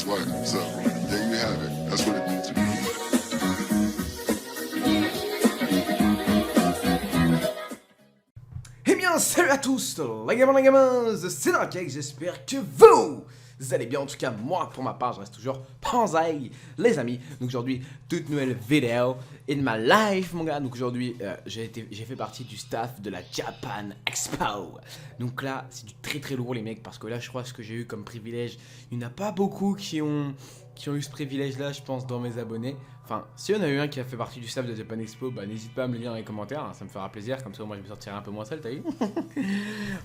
his wife. So there you have it. That's what it means to me. Eh bien, salut à tous, les gamins, les gamins, c'est Darkake, j'espère que vous allez bien. En tout cas, moi, pour ma part, je reste toujours Panzai, les amis. Donc aujourd'hui, toute nouvelle vidéo in my life, mon gars. Donc aujourd'hui, j'ai fait partie du staff de la Japan Expo. Donc là, c'est du très lourd, les mecs, parce que là, je crois ce que j'ai eu comme privilège, il n'y en a pas beaucoup qui ont eu ce privilège-là, je pense, dans mes abonnés. Enfin, si on a eu un qui a fait partie du staff de Japan Expo, bah n'hésite pas à me le dire dans les commentaires, hein, ça me fera plaisir, comme ça moi je me sortirai un peu moins seul, t'as vu.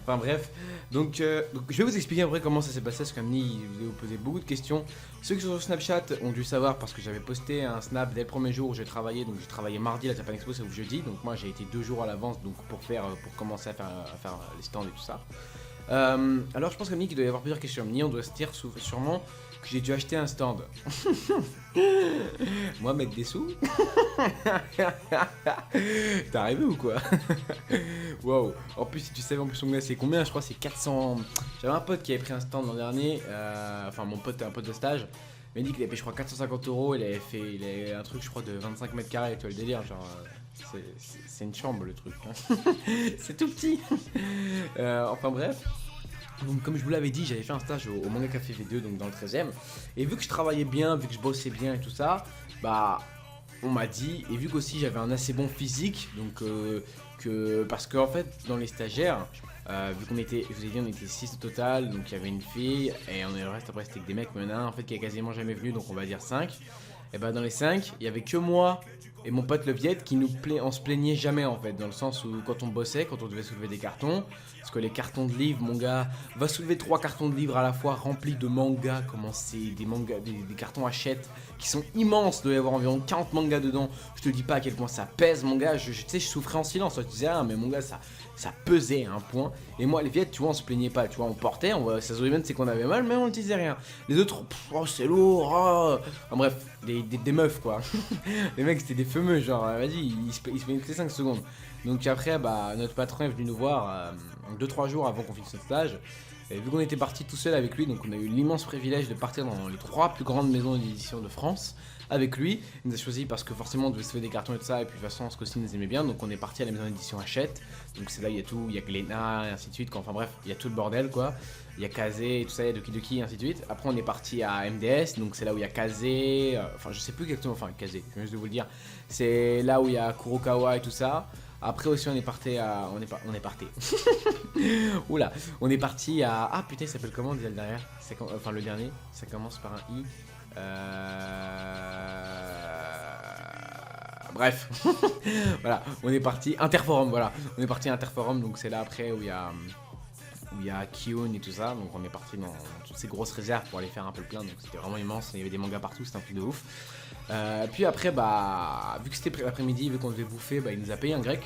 Enfin bref, donc je vais vous expliquer après comment ça s'est passé, parce qu'Amni, vous avez posé beaucoup de questions. Ceux qui sont sur Snapchat ont dû savoir, parce que j'avais posté un snap dès le premier jour où j'ai travaillé, donc j'ai travaillé mardi, la Japan Expo c'est au jeudi, donc moi j'ai été 2 jours à l'avance donc pour commencer à faire les stands et tout ça. Alors je pense qu'Amni qu'il doit y avoir plusieurs questions. Amni, on doit se dire sûrement que j'ai dû acheter un stand. Moi mettre des sous. T'es arrivé ou quoi? Wow. En plus si tu savais en plus c'est combien, je crois c'est 400. J'avais un pote qui avait pris un stand l'an dernier, enfin mon pote, un pote de stage. Il m'a dit qu'il avait payé je crois 450 €, il avait un truc je crois de 25 mètres carrés, tu vois le délire, genre c'est une chambre le truc, hein. C'est tout petit. Enfin bref. Donc comme je vous l'avais dit, j'avais fait un stage au Manga Café V2, donc dans le 13ème. Et vu que je travaillais bien, vu que je bossais bien et tout ça, bah on m'a dit, et vu qu'aussi j'avais un assez bon physique, donc parce qu'en fait dans les stagiaires, vu qu'on était, je vous ai dit on était 6 au total, donc il y avait une fille, et le reste après c'était que des mecs, mais il y en a un en fait qui est quasiment jamais venu, donc on va dire 5. Et bah dans les 5, il y avait que moi et mon pote le Viet qui on se plaignait jamais en fait, dans le sens où quand on bossait, quand on devait soulever des cartons, parce que les cartons de livres, mon gars, va soulever 3 cartons de livres à la fois remplis de mangas, comment c'est, des mangas, des cartons Hachette qui sont immenses, il doit y avoir environ 40 mangas dedans, je te dis pas à quel point ça pèse mon gars, tu sais je souffrais en silence, je disais ah mais mon gars ça pesait à un point, et moi les Viet tu vois on se plaignait pas, tu vois on portait, ça se voyait même c'est qu'on avait mal mais on ne disait rien, les autres oh c'est lourd, oh. Enfin, bref, des meufs quoi. Les mecs c'était des fameux genre vas-y ils se plaignaient toutes les 5 secondes. Donc après bah notre patron est venu nous voir 2-3 jours avant qu'on finisse notre stage. Et vu qu'on était parti tout seul avec lui, donc on a eu l'immense privilège de partir dans les 3 plus grandes maisons d'édition de France avec lui. Il nous a choisi parce que forcément on devait se faire des cartons et tout ça, et puis de toute façon ce coup-ci nous aimait bien, donc on est parti à la maison d'édition Hachette. Donc c'est là il y a tout, il y a Glénat et ainsi de suite, enfin bref, il y a tout le bordel quoi. Il y a Kazé et tout ça, il y a Doki Doki et ainsi de suite. Après on est parti à MDS, donc c'est là où il y a Kazé, enfin je sais plus exactement, enfin Kazé, je viens juste de vous le dire. C'est là où il y a Kurokawa et tout ça. Après aussi on est parti à... On est parti. Oula, on est parti à... Ah putain il s'appelle comment déjà le derrière, enfin le dernier, ça commence par un I. Bref. Voilà, on est parti Interforum, voilà. On est parti à Interforum, donc c'est là après où il y a Kion et tout ça, donc on est parti dans toutes ces grosses réserves pour aller faire un peu le plein, donc c'était vraiment immense, il y avait des mangas partout, c'était un truc de ouf. Puis après bah vu que c'était l'après-midi, vu qu'on devait bouffer, bah il nous a payé un grec,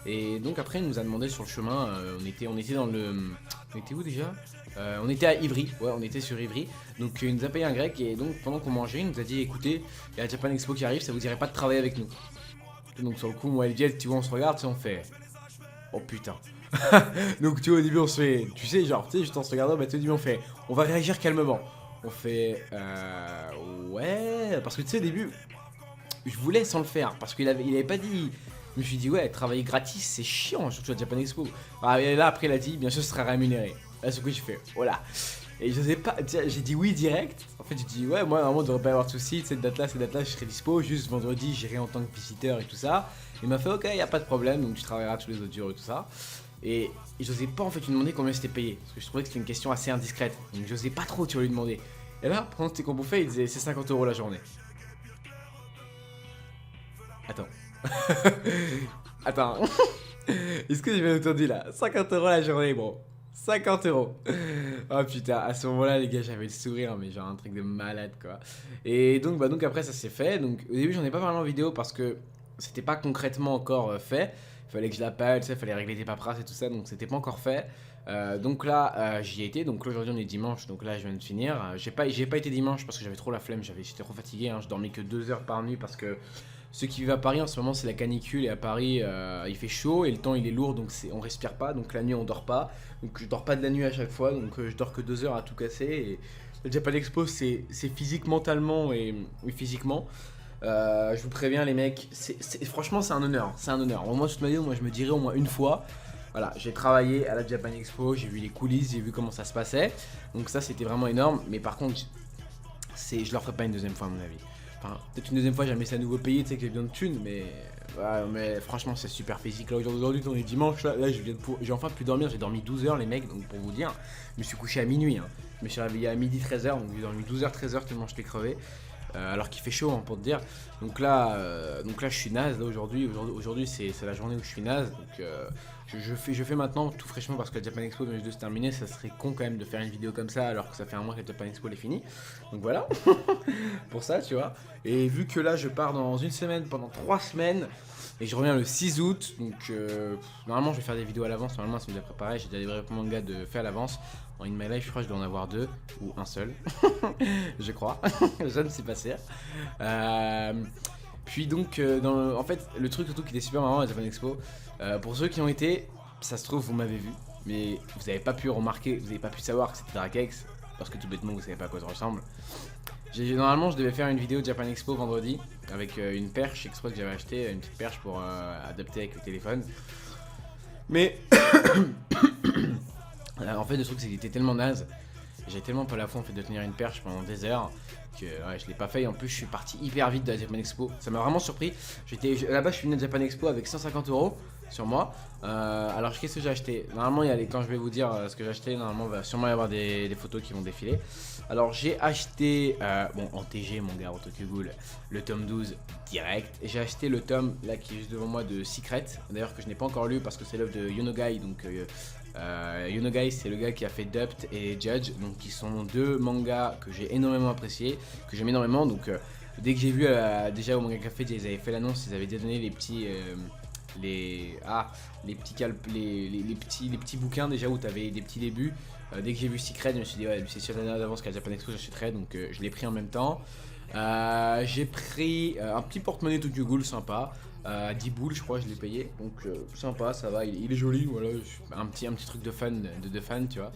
et donc après il nous a demandé sur le chemin, on était dans le... On était où déjà? On était à Ivry, ouais on était sur Ivry, donc il nous a payé un grec, et donc pendant qu'on mangeait il nous a dit écoutez, il y a la Japan Expo qui arrive, ça vous dirait pas de travailler avec nous? Donc sur le coup moi et le Viet, tu vois on se regarde, tu sais, on fait oh putain. Donc tu vois au début on se fait, tu sais genre, tu sais juste en se regardant, bah au début on fait, on va réagir calmement. On fait, ouais, parce que tu sais au début, je voulais sans le faire, parce qu'il avait pas dit, je me suis dit ouais, travailler gratis c'est chiant, surtout à Japan Expo. Ah, et là après il a dit, bien sûr ce sera rémunéré. Là ce coup j'ai fait, voilà. Et je sais pas, j'ai dit oui direct. En fait j'ai dit ouais moi normalement il devrait pas y avoir de soucis, cette date là je serai dispo, juste vendredi j'irai en tant que visiteur et tout ça. Il m'a fait ok y a pas de problème, donc tu travailleras tous les autres jours et tout ça. Et j'osais pas en fait lui demander combien c'était payé, parce que je trouvais que c'était une question assez indiscrète, donc j'osais pas trop lui demander. Et là pendant qu'on bouffait il disait c'est 50 € la journée. Attends. Attends. Est-ce que j'ai bien entendu là? 50 € la journée bro. 50 €. Oh putain, à ce moment-là, les gars, j'avais le sourire, mais genre un truc de malade quoi. Et donc, donc après, ça s'est fait. Donc, au début, j'en ai pas parlé en vidéo parce que c'était pas concrètement encore fait. Il fallait que je l'appelle, tu sais, il fallait régler des paperasses et tout ça, donc c'était pas encore fait. Donc là, j'y ai été. Donc là, aujourd'hui, on est dimanche, donc là, je viens de finir. J'ai pas été dimanche parce que j'avais trop la flemme, j'étais trop fatigué. Hein, je dormais que 2 heures par nuit parce que. Ceux qui vivent à Paris en ce moment c'est la canicule, et à Paris il fait chaud et le temps il est lourd, donc on respire pas, donc la nuit on dort pas, donc je dors pas de la nuit à chaque fois, donc je dors que 2 heures à tout casser, Le Japan Expo, c'est physique, mentalement et physiquement. Je vous préviens les mecs, franchement c'est un honneur, c'est un honneur. Moi toute ma vie, moi je me dirais au moins une fois. Voilà, j'ai travaillé à la Japan Expo, j'ai vu les coulisses, j'ai vu comment ça se passait. Donc ça c'était vraiment énorme, mais par contre, je leur ferai pas une deuxième fois à mon avis. Enfin, peut-être une deuxième fois, jamais c'est à nouveau payé, tu sais que j'ai besoin de thunes, mais, ouais, mais franchement c'est super physique. Là aujourd'hui on est dimanche, là j'ai enfin pu dormir, j'ai dormi 12 heures les mecs, donc pour vous dire, je me suis couché à minuit. Hein. Je me suis réveillé à midi 13h, donc j'ai dormi 12h, 13h tellement je t'ai crevé. Alors qu'il fait chaud hein, pour te dire. Donc là je suis naze là aujourd'hui c'est la journée où je suis naze. Donc je fais maintenant tout fraîchement parce que la Japan Expo vient juste de se terminer. Ça serait con quand même de faire une vidéo comme ça alors que ça fait un mois que la Japan Expo est finie. Donc voilà pour ça tu vois. Et vu que là je pars dans une semaine pendant 3 semaines et je reviens le 6 août. Donc normalement je vais faire des vidéos à l'avance. Normalement c'est déjà préparé. J'ai déjà des vrais mangas de fait à l'avance. En In My Life, je crois que je dois en avoir 2 ou un seul, je crois, je ne sais pas sûr. Puis donc, en fait, le truc surtout qui était super marrant à la Japan Expo, pour ceux qui ont été, ça se trouve vous m'avez vu, mais vous n'avez pas pu remarquer, vous n'avez pas pu savoir que c'était Drakex, parce que tout bêtement vous savez pas à quoi ça ressemble. Normalement je devais faire une vidéo de Japan Expo vendredi, avec une perche express que j'avais acheté, une petite perche pour adapter avec le téléphone. Mais... en fait le truc c'est qu'il était tellement naze, j'ai tellement pas la foi en fait de tenir une perche pendant des heures que ouais, je l'ai pas fait et en plus je suis parti hyper vite de la Japan Expo. Ça m'a vraiment surpris. Là-bas je suis venu de Japan Expo avec 150 € sur moi. Alors qu'est-ce que j'ai acheté? Normalement quand je vais vous dire ce que j'ai acheté, normalement il va sûrement y avoir des photos qui vont défiler. Alors j'ai acheté en TG mon gars, au Tokyo Ghoul, le tome 12 direct. Et j'ai acheté le tome là qui est juste devant moi de Secret, d'ailleurs que je n'ai pas encore lu parce que c'est l'œuvre de Yonogai. Donc Yonogai c'est le gars qui a fait Dupt et Judge, donc qui sont deux mangas que j'ai énormément apprécié, que j'aime énormément. Donc dès que j'ai vu déjà au Manga Café, ils avaient fait l'annonce, ils avaient donné les petits les petits bouquins déjà où tu avais des petits débuts. Dès que j'ai vu Secret, je me suis dit ouais c'est sûr d'avance qu'à Japan Expo j'achèterais, donc je l'ai pris en même temps. J'ai pris un petit porte-monnaie Tokyo Ghoul sympa, 10 boules je crois je l'ai payé, donc sympa, ça va, il est joli, voilà, un petit truc de fan, de fan tu vois.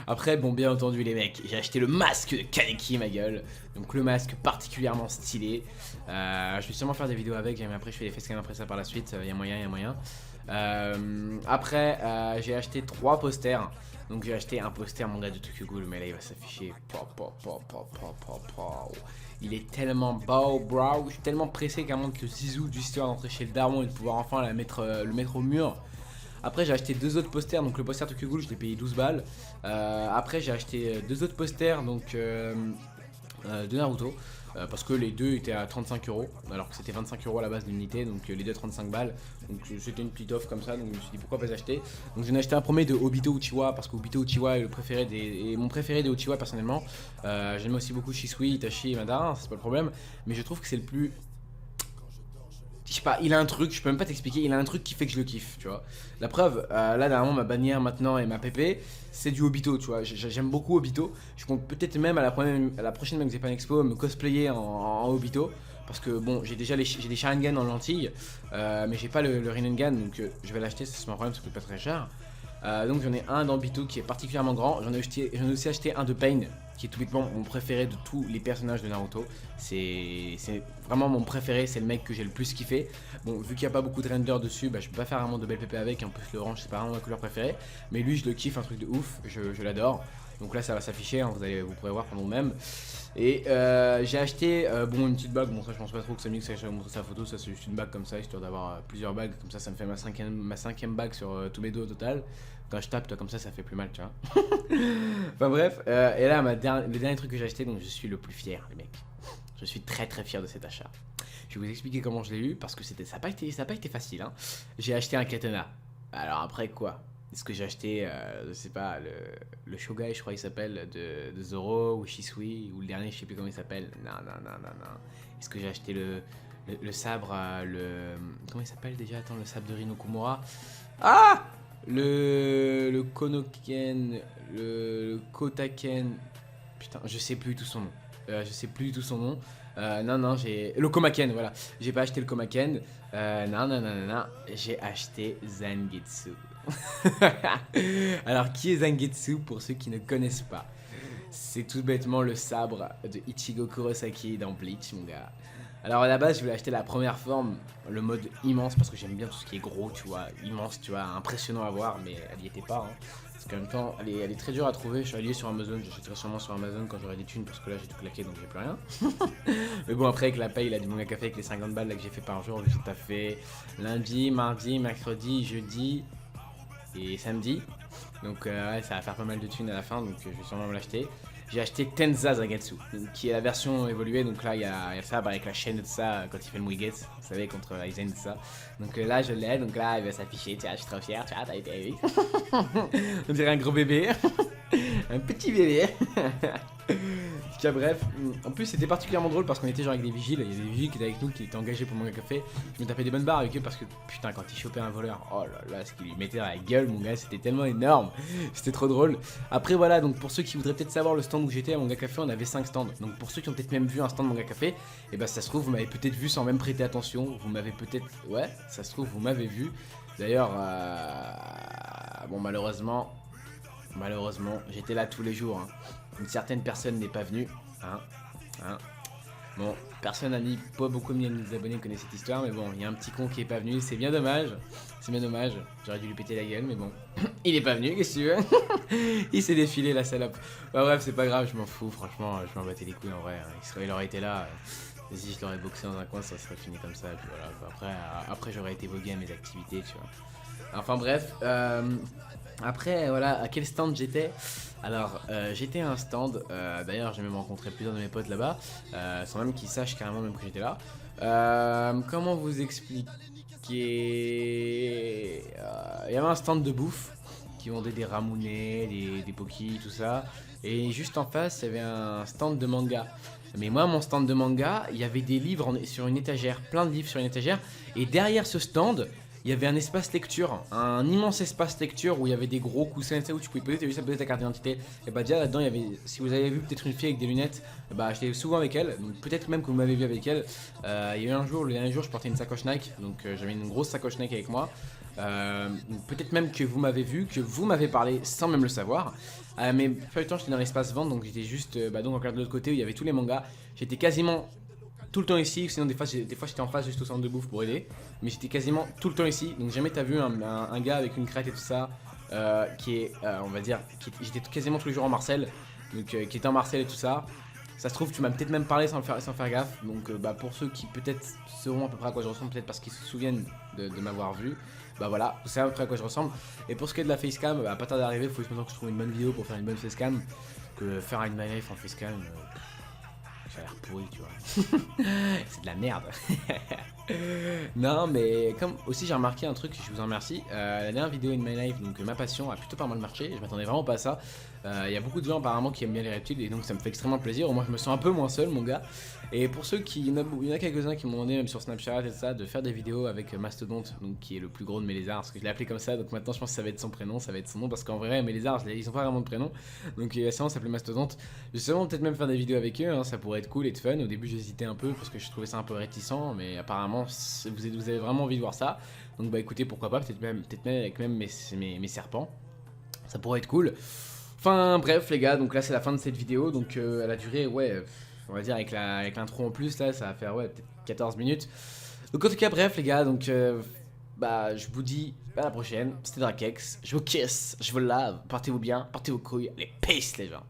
Après bon bien entendu les mecs, j'ai acheté le masque de Kaneki ma gueule, donc le masque particulièrement stylé. Je vais sûrement faire des vidéos avec, mais après je fais des facecam après ça par la suite, il y a moyen. Après j'ai acheté 3 posters. Donc j'ai acheté un poster manga de Tokyo Ghoul, mais là il va s'afficher. Il est tellement beau, bro. Je suis tellement pressé qu'à montre le 6 août, juste d'entrer chez le daron et de pouvoir enfin le mettre au mur. Après j'ai acheté 2 autres posters, donc le poster Tokyo Ghoul je l'ai payé 12 balles. Après j'ai acheté 2 autres posters donc de Naruto. Parce que les deux étaient à 35 € alors que c'était 25 € à la base d'unité, donc les deux à 35 balles. Donc c'était une petite offre comme ça, donc je me suis dit pourquoi pas les acheter. Donc j'en ai acheté un premier de Obito Uchiwa parce que Obito Uchiwa est mon préféré des Uchiwa personnellement. J'aime aussi beaucoup Shisui, Itachi et Madara, c'est pas le problème, mais je trouve que c'est le plus... Je sais pas, il a un truc, je peux même pas t'expliquer, il a un truc qui fait que je le kiffe, tu vois. La preuve, là dernièrement ma bannière maintenant et ma PP, c'est du Obito, tu vois. J'aime beaucoup Obito. Je compte peut-être même à la prochaine même Japan Expo me cosplayer en Obito. Parce que bon, j'ai des Sharingan en lentilles, mais j'ai pas le Rinnegan, donc je vais l'acheter, c'est mon problème, ça coûte pas très cher. Donc j'en ai un d'Obito qui est particulièrement grand, j'en ai aussi acheté un de Pain, qui est tout bêtement mon préféré de tous les personnages de Naruto. C'est vraiment mon préféré, c'est le mec que j'ai le plus kiffé. Bon, vu qu'il n'y a pas beaucoup de render dessus, je peux pas faire vraiment de belle PP avec, en plus l'orange c'est pas vraiment ma couleur préférée. Mais lui je le kiffe, un truc de ouf, je l'adore. Donc là ça va s'afficher, hein, vous pourrez voir pendant vous-même. Et j'ai acheté une petite bague, bon ça je pense pas trop que ça mixe, je vais montrer sa photo, ça c'est juste une bague comme ça, histoire d'avoir plusieurs bagues, comme ça me fait ma cinquième bague sur tous mes dos au total. Quand je tape, toi comme ça fait plus mal, tu vois. Enfin bref, et là le dernier truc que j'ai acheté, donc je suis le plus fier les mecs. Je suis très très fier de cet achat. Je vais vous expliquer comment je l'ai eu, parce que ça n'a pas été facile, hein. J'ai acheté un katana. Alors après quoi? Est-ce que j'ai acheté, je sais pas, le Shogai, je crois il s'appelle, de Zoro, ou Shisui, ou le dernier, je sais plus comment il s'appelle. Non. Est-ce que j'ai acheté le sabre, comment il s'appelle déjà? Attends, le sabre de Rino Kumura. Ah! Le Konoken, le Kotaken. Putain, je sais plus tout son nom. Non, j'ai... Le Komaken, voilà. J'ai pas acheté le Komaken. Non. J'ai acheté Zangetsu. Alors, qui est Zangetsu pour ceux qui ne connaissent pas? C'est tout bêtement le sabre de Ichigo Kurosaki dans Bleach, mon gars. Alors à la base, je voulais acheter la première forme, le mode immense, parce que j'aime bien tout ce qui est gros, tu vois, immense, tu vois, impressionnant à voir, mais elle y était pas. Hein. Parce qu'en même temps, elle est très dure à trouver. Je suis allé sur Amazon, j'achèterai sûrement sur Amazon quand j'aurai des thunes, parce que là j'ai tout claqué donc j'ai plus rien. Mais bon, après, avec la paye, il a du manga café avec les 50 balles là, que j'ai fait par jour, j'ai tout fait lundi, mardi, mercredi, jeudi et samedi. Donc ouais, ça va faire pas mal de thunes à la fin, donc je vais sûrement me l'acheter. J'ai acheté Tenza Zagetsu, qui est la version évoluée, donc là il y a ça avec la chaîne de ça quand il fait le Muigetsu, vous savez, contre Aizen de ça. Donc là je l'ai, donc là il va s'afficher, tu vois, je suis trop fier, tu vois, t'as été vu. On dirait un gros bébé, un petit bébé. Cas bref, en plus c'était particulièrement drôle parce qu'on était genre avec des vigiles, il y a des vigiles qui étaient avec nous, qui étaient engagés pour Manga Café. Je me tapais des bonnes barres avec eux parce que putain quand ils chopaient un voleur, oh là là, ce qu'ils lui mettaient dans la gueule mon gars, c'était tellement énorme, c'était trop drôle. Après voilà, donc pour ceux qui voudraient peut-être savoir le stand où j'étais à Manga Café, on avait 5 stands. Donc pour ceux qui ont peut-être même vu un stand Manga Café, et bah ça se trouve vous m'avez peut-être vu sans même prêter attention, vous m'avez peut-être, ouais, ça se trouve vous m'avez vu. D'ailleurs, bon malheureusement, j'étais là tous les jours. Hein. Une certaine personne n'est pas venue. Hein. Bon, personne n'a mis pas beaucoup de mes abonnés connaissent cette histoire, mais bon, il y a un petit con qui est pas venu, c'est bien dommage. C'est bien dommage, j'aurais dû lui péter la gueule, mais bon. Il est pas venu, qu'est-ce que tu veux? Il s'est défilé la salope. Bah bref, c'est pas grave, je m'en fous, franchement, je m'en battais les couilles en vrai. Il aurait été là, si je l'aurais boxé dans un coin, ça serait fini comme ça, et puis voilà. Après j'aurais été vogué à mes activités, tu vois. Enfin bref, après, voilà, à quel stand j'étais? Alors, j'étais à un stand, d'ailleurs j'ai même rencontré plusieurs de mes potes là-bas, sans même qu'ils sachent carrément même que j'étais là. Comment vous expliquer? Il y avait un stand de bouffe qui vendait des ramounets, des pokis, tout ça. Et juste en face, il y avait un stand de manga. Mais moi, mon stand de manga, il y avait des livres sur une étagère, plein de livres sur une étagère. Et derrière ce stand, il y avait un espace lecture, un immense espace lecture où il y avait des gros coussins où tu pouvais poser ta carte d'identité. Et bah déjà là-dedans il y avait, si vous avez vu peut-être une fille avec des lunettes, bah j'étais souvent avec elle, donc peut-être même que vous m'avez vu avec elle. Il y a eu un jour, le dernier jour je portais une sacoche Nike, donc j'avais une grosse sacoche Nike avec moi. Peut-être même que vous m'avez vu, que vous m'avez parlé sans même le savoir. Mais pas le temps j'étais dans l'espace vente, donc j'étais juste donc encore de l'autre côté où il y avait tous les mangas. J'étais quasiment tout le temps ici, sinon des fois j'étais en face juste au centre de bouffe pour aider, mais j'étais quasiment tout le temps ici, donc jamais t'as vu un gars avec une crête et tout ça, qui est, on va dire, j'étais quasiment tous les jours en Marcel, donc qui était en Marcel et tout ça. Ça se trouve tu m'as peut-être même parlé sans faire gaffe, donc bah pour ceux qui peut-être sauront à peu près à quoi je ressemble, peut-être parce qu'ils se souviennent de m'avoir vu, bah voilà, vous savez à peu près à quoi je ressemble. Et pour ce qui est de la facecam, bah pas tard d'arriver, il faut juste maintenant que je trouve une bonne vidéo pour faire une bonne facecam, que faire une my life en facecam. Ça a l'air pourri, tu vois. C'est de la merde. Non, mais comme aussi j'ai remarqué un truc, je vous en remercie. La dernière vidéo In My Life, donc ma passion, a plutôt pas mal marché. Je m'attendais vraiment pas à ça. Il y a beaucoup de gens apparemment qui aiment bien les reptiles et donc ça me fait extrêmement plaisir. Au moins je me sens un peu moins seul, mon gars. Et pour ceux qui, il y en a quelques-uns qui m'ont demandé même sur Snapchat et ça, de faire des vidéos avec Mastodonte, donc qui est le plus gros de mes lézards, parce que je l'ai appelé comme ça. Donc maintenant je pense que ça va être son prénom, ça va être son nom, parce qu'en vrai mes lézards, ils ont pas vraiment de prénom. Donc ça s'appelait Mastodonte. Justement peut-être même faire des vidéos avec eux, hein, ça pourrait être cool et de fun. Au début j'hésitais un peu parce que je trouvais ça un peu réticent, mais apparemment vous avez vraiment envie de voir ça. Donc bah écoutez, pourquoi pas, peut-être même avec même mes serpents. Ça pourrait être cool. Enfin bref les gars, donc là c'est la fin de cette vidéo. Donc elle a duré, ouais, on va dire avec l'intro en plus là, ça va faire ouais peut-être 14 minutes. Donc en tout cas bref les gars, donc bah je vous dis à la prochaine. C'était Drakex, je vous kiss, je vous lave, portez-vous bien, portez vos couilles, allez peace les gens.